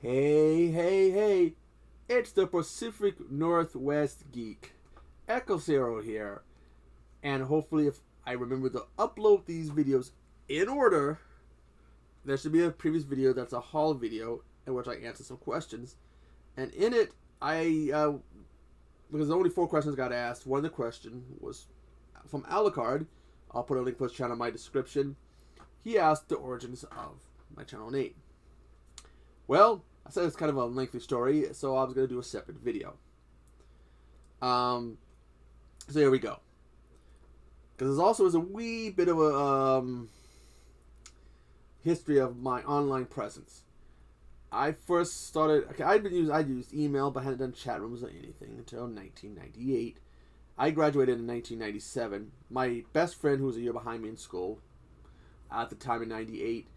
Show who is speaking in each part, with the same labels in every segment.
Speaker 1: Hey, hey, hey, it's the Pacific Northwest Geek, Echo Cero here, and hopefully if I remember to upload these videos in order, there should be a previous video that's a haul video in which I answer some questions, and in it, because only 4 questions got asked, one of the question was from Lucard. I'll put a link for his channel in my description. He asked the origins of my channel name. Well, I said it's kind of a lengthy story, so I was going to do a separate video. So here we go. Because there's also a wee bit of a history of my online presence. I first started, I used email, but I hadn't done chat rooms or anything until 1998. I graduated in 1997. My best friend, who was a year behind me in school, at the time in 98,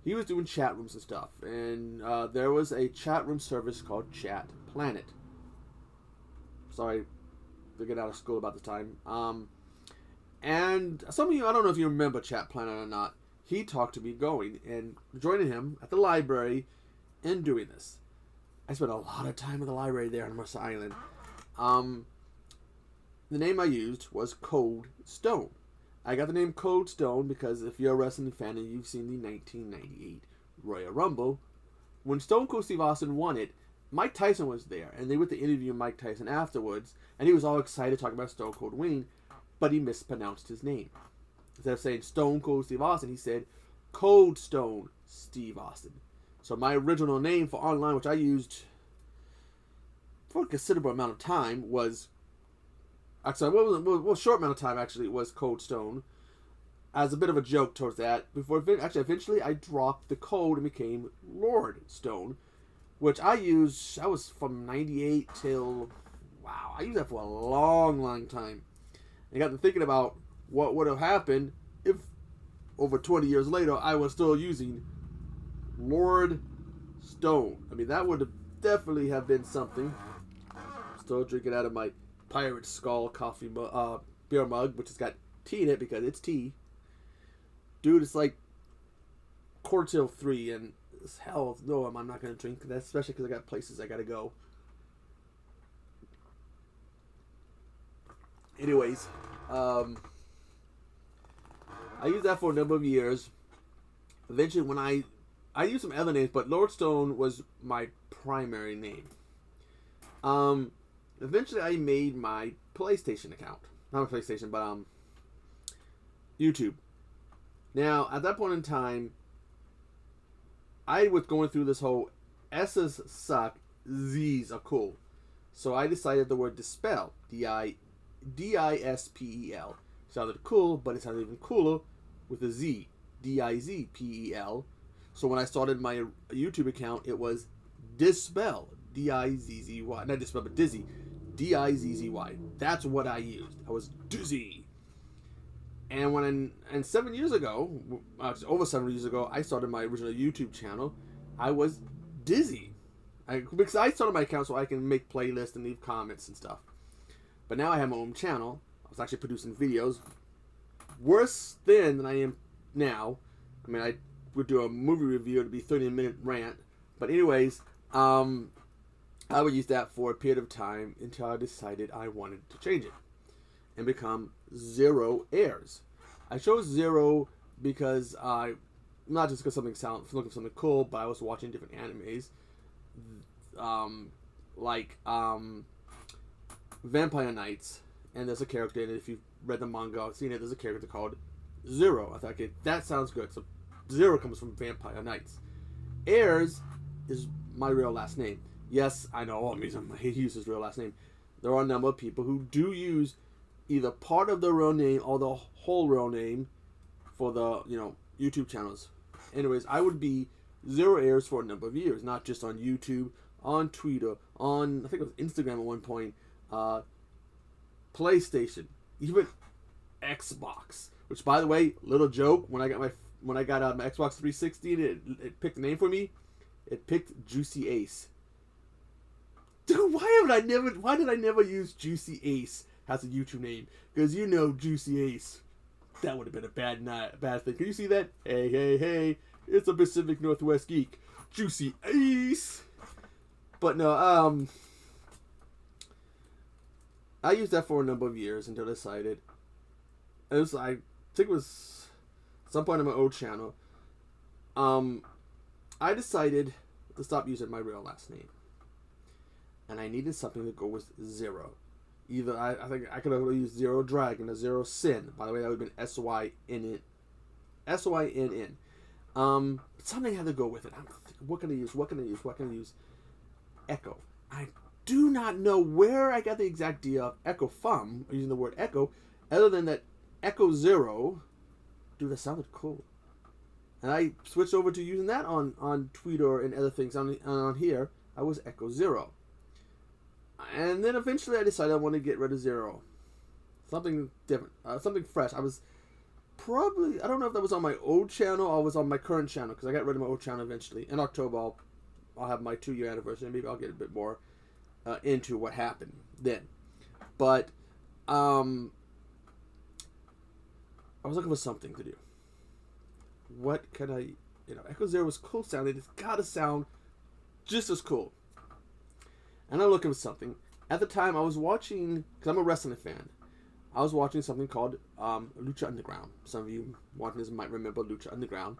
Speaker 1: he was doing chat rooms and stuff. And there was a chat room service called ChatPlanet. Sorry to get out of school about the time. And some of you, I don't know if you remember ChatPlanet or not, he talked to me going and joining him at the library and doing this. I spent a lot of time in the library there on Mercer Island. The name I used was Cold Stone. I got the name Cold Stone because if you're a wrestling fan and you've seen the 1998 Royal Rumble, when Stone Cold Steve Austin won it, Mike Tyson was there, and they went to interview Mike Tyson afterwards, and he was all excited talking about Stone Cold winning, but he mispronounced his name. Instead of saying Stone Cold Steve Austin, he said Cold Stone Steve Austin. So my original name for online, which I used for a considerable amount of time, was... Actually, a short amount of time, actually, was Cold Stone. As a bit of a joke towards that. Eventually, I dropped the code and became Lord Stone. Which I used, that was from 98 till... Wow, I used that for a long, long time. And got to thinking about what would have happened if, over 20 years later, I was still using Lord Stone. I mean, that would have definitely have been something. Still drinking out of my Pirate Skull coffee beer mug, which has got tea in it because it's tea. Dude, it's like 3:15, and hell no, I'm not going to drink that, especially because I got places I got to go. Anyways, I used that for a number of years. Eventually, when I used some other names, but Lord Stone was my primary name. Eventually, I made my PlayStation account. Not a PlayStation, but YouTube. Now, at that point in time, I was going through this whole S's suck, Z's are cool. So I decided the word dispel, D-I-S-P-E-L. Sounded cool, but it sounded even cooler with a Z, D-I-Z-P-E-L. So when I started my YouTube account, it was Dispel, D-I-Z-Z-Y. Not Dispel, but Dizzy. D-I-Z-Z-Y. That's what I used. I was Dizzy. And 7 years ago, over 7 years ago, I started my original YouTube channel. I was Dizzy. Because I started my account so I can make playlists and leave comments and stuff. But now I have my own channel. I was actually producing videos worse than I am now. I mean, I would do a movie review. It would be a 30-minute rant. But anyways, I would use that for a period of time until I decided I wanted to change it and become Zero Airs. I chose Zero because not just because looking for something cool, but I was watching different animes, like Vampire Knights, and there's a character in it. If you've read the manga or seen it, there's a character called Zero. I thought, okay, that sounds good. So Zero comes from Vampire Knights. Airs is my real last name. Yes, I know, he uses his real last name. There are a number of people who do use either part of their real name or the whole real name for the, YouTube channels. Anyways, I would be Zero Airs for a number of years, not just on YouTube, on Twitter, on, I think it was Instagram at one point, PlayStation, even Xbox. Which, by the way, little joke, when I got my Xbox 360 and it picked a name for me, it picked Juicy Ace. Dude, why did I never use Juicy Ace as a YouTube name? Because Juicy Ace. That would have been a bad thing. Can you see that? Hey, hey, hey. It's a Pacific Northwest Geek. Juicy Ace. But no, I used that for a number of years until I decided. It was, I think it was some point on my old channel. I decided to stop using my real last name. And I needed something to go with Zero. Either, I think I could have used Zero Dragon or Zero Sin. By the way, that would have been S-Y-N-N. S-Y-N-N. Something had to go with it. I'm thinking, what can I use? What can I use? What can I use? Echo. I do not know where I got the exact idea of Echo from, using the word Echo, other than that Echo Zero. Dude, that sounded cool. And I switched over to using that on Twitter and other things on here. I was Echo Zero. And then eventually I decided I wanted to get rid of Zero. Something different. Something fresh. I was probably, I don't know if that was on my old channel or was on my current channel, because I got rid of my old channel eventually. In October, I'll have my 2-year anniversary, and maybe I'll get a bit more into what happened then. But I was looking for something to do. What could I, Echo Zero was cool sounding. It's got to sound just as cool. And I'm looking for something. At the time, I was watching, because I'm a wrestling fan, I was watching something called Lucha Underground. Some of you watching this might remember Lucha Underground.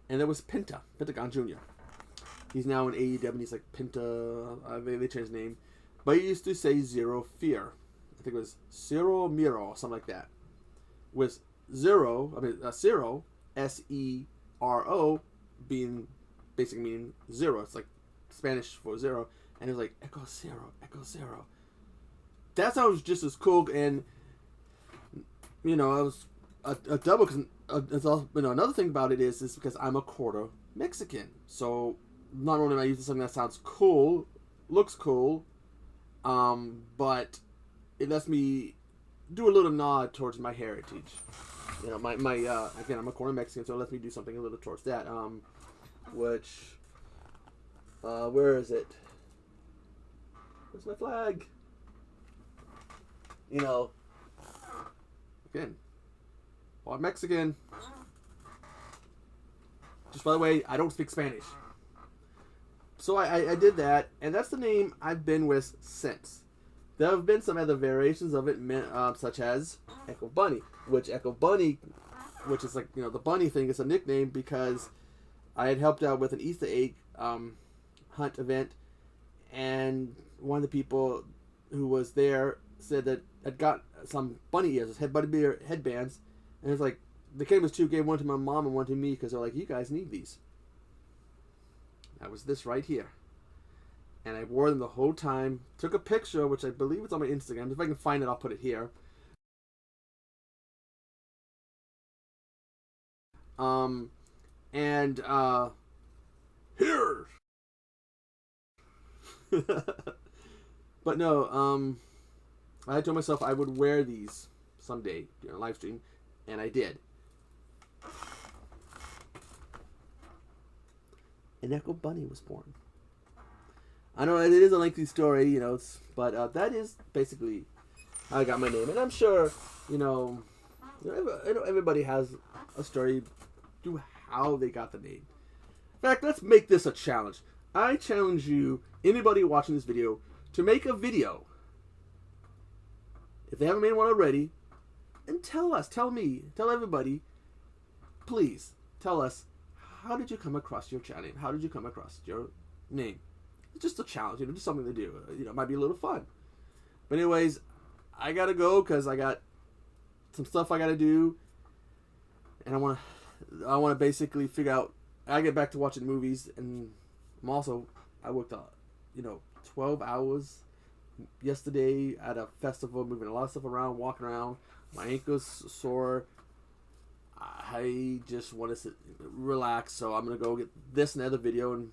Speaker 1: And there was Pentagon Jr. He's now in AEW, and he's like Penta, they changed his name. But he used to say Zero Fear. I think it was Cero Miro, or something like that. With Zero, Cero, S-E-R-O, being, basically meaning zero. It's like Spanish for zero. And it was like, Echo Cero, Echo Cero. That sounds just as cool, and, it was a double, because it's also, another thing about it is because I'm a quarter Mexican. So, not only am I using something that sounds cool, looks cool, but it lets me do a little nod towards my heritage. Again, I'm a quarter Mexican, so it lets me do something a little towards that. Where is it? Where's my flag? Again, well, I'm Mexican. Just by the way, I don't speak Spanish. So I did that, and that's the name I've been with since. There have been some other variations of it, such as Echo Bunny, which is like, the bunny thing is a nickname because I had helped out with an Easter egg hunt event, and one of the people who was there said that I'd got some bunny ears, bunny ear headbands, and it's like, the kid was two, gave one to my mom and one to me, because they're like, you guys need these. That was this right here. And I wore them the whole time. Took a picture, which I believe is on my Instagram. If I can find it, I'll put it here. Here! But no, I told myself I would wear these someday during a live stream, and I did. An Echo Bunny was born. I know it is a lengthy story, but that is basically how I got my name. And I'm sure, everybody has a story to how they got the name. In fact, let's make this a challenge. I challenge you, anybody watching this video, to make a video, if they haven't made one already, and tell everybody, please, tell us, how did you come across your channel name? How did you come across your name? It's just a challenge, just something to do. It might be a little fun. But anyways, I gotta go because I got some stuff I gotta do, and I wanna basically figure out. I get back to watching movies, and I worked 12 hours yesterday at a festival, moving a lot of stuff around, walking around. My ankle's sore. I just want to relax, so I'm gonna go get this and other video and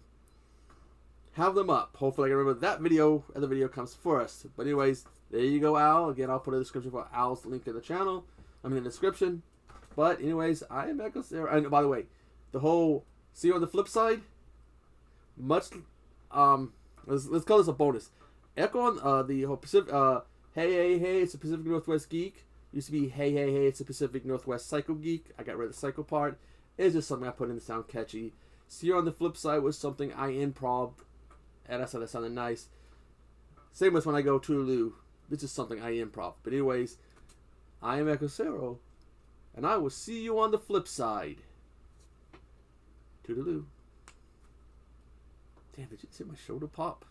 Speaker 1: have them up. Hopefully I can remember that video. Other video comes first. But anyways, there you go, Al. Again, I'll put a description for Al's link in the channel. In the description. But anyways, I am Echo Cero. And by the way, see you on the flip side. Let's call this a bonus. Echo on the whole Pacific. Hey, it's a Pacific Northwest Geek. Used to be hey, it's a Pacific Northwest Psycho Geek. I got rid of the Psycho part. It's just something I put in to sound catchy. See you on the flip side was something I improv and I said that sounded nice. Same with when I go Toodaloo. This is something I improv. But anyways, I am Echo Cero, and I will see you on the flip side. Toodaloo. Damn, did you see my shoulder pop?